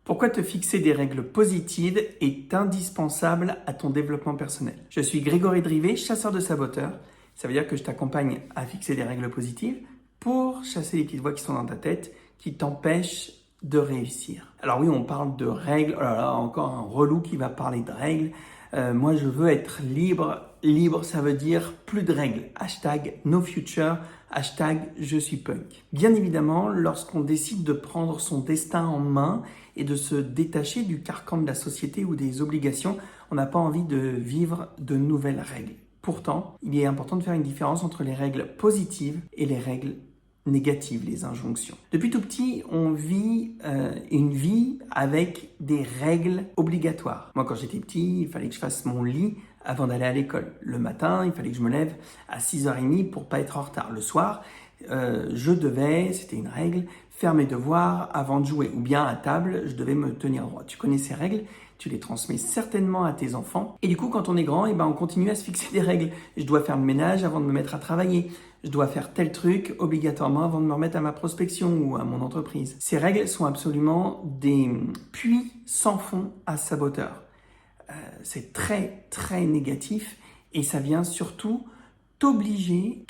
Pourquoi te fixer des règles positives est indispensable à ton développement personnel. Je suis Grégory Drivet, chasseur de saboteurs. Ça veut dire que je t'accompagne à fixer des règles positives pour chasser les petites voix qui sont dans ta tête, qui t'empêchent de réussir. Alors oui, on parle de règles. Oh là là, encore un relou qui va parler de règles. Moi, je veux être libre. Libre, ça veut dire plus de règles. Hashtag no future. Hashtag je suis punk. Bien évidemment, lorsqu'on décide de prendre son destin en main et de se détacher du carcan de la société ou des obligations, on n'a pas envie de vivre de nouvelles règles. Pourtant, il est important de faire une différence entre les règles positives et les règles négatives, les injonctions. Depuis tout petit, on vit une vie avec des règles obligatoires. Moi, quand j'étais petit, il fallait que je fasse mon lit avant d'aller à l'école. Le matin, il fallait que je me lève à 6h30 pour pas être en retard. Le soir, je devais, c'était une règle, faire mes devoirs avant de jouer. Ou bien à table, je devais me tenir droit. Tu connais ces règles, tu les transmets certainement à tes enfants. Et du coup, quand on est grand, on continue à se fixer des règles. Je dois faire le ménage avant de me mettre à travailler. Je dois faire tel truc obligatoirement avant de me remettre à ma prospection ou à mon entreprise. Ces règles sont absolument des puits sans fond à saboteurs. C'est très, très négatif et ça vient surtout t'obliger,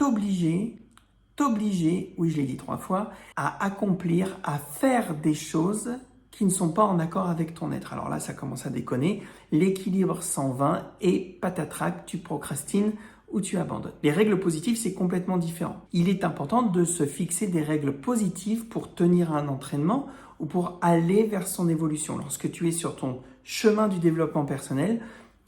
oui je l'ai dit 3 fois, à accomplir, à faire des choses qui ne sont pas en accord avec ton être. Alors là, ça commence à déconner. L'équilibre s'en va et patatrac, tu procrastines ou tu abandonnes. Les règles positives, c'est complètement différent. Il est important de se fixer des règles positives pour tenir un entraînement ou pour aller vers son évolution. Lorsque tu es sur ton chemin du développement personnel,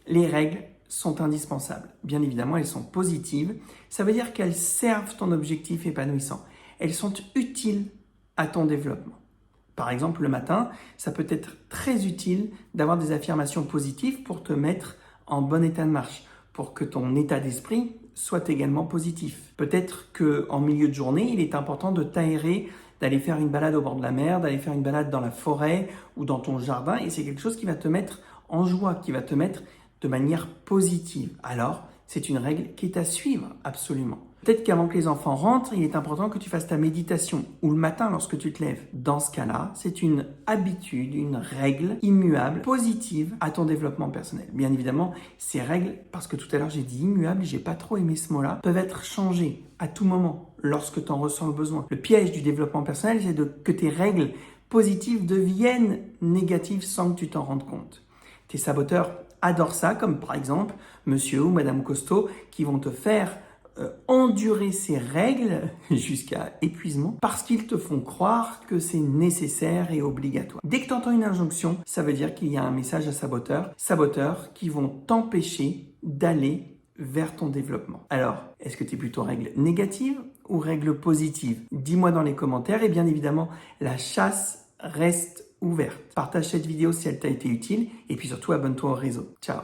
les règles sont indispensables. Bien évidemment, elles sont positives. Ça veut dire qu'elles servent ton objectif épanouissant. Elles sont utiles à ton développement. Par exemple, le matin, ça peut être très utile d'avoir des affirmations positives pour te mettre en bon état de marche, pour que ton état d'esprit soit également positif. Peut-être qu'en milieu de journée, il est important de t'aérer, d'aller faire une balade au bord de la mer, d'aller faire une balade dans la forêt ou dans ton jardin, et c'est quelque chose qui va te mettre en joie, qui va te mettre de manière positive. Alors, c'est une règle qui est à suivre, absolument. Peut-être qu'avant que les enfants rentrent, il est important que tu fasses ta méditation ou le matin lorsque tu te lèves. Dans ce cas-là, c'est une habitude, une règle immuable, positive à ton développement personnel. Bien évidemment, ces règles, parce que tout à l'heure j'ai dit immuable, j'ai pas trop aimé ce mot-là, peuvent être changées à tout moment lorsque tu en ressens le besoin. Le piège du développement personnel, c'est que tes règles positives deviennent négatives sans que tu t'en rendes compte. Tes saboteurs adorent ça, comme par exemple monsieur ou madame Costaud, qui vont te faire endurer ces règles jusqu'à épuisement parce qu'ils te font croire que c'est nécessaire et obligatoire. Dès que tu entends une injonction, ça veut dire qu'il y a un message à saboteurs qui vont t'empêcher d'aller vers ton développement. Alors, est-ce que tu es plutôt règle négative ou règle positive? Dis-moi dans les commentaires et bien évidemment, la chasse reste ouverte. Partage cette vidéo si elle t'a été utile et puis surtout abonne-toi au réseau. Ciao!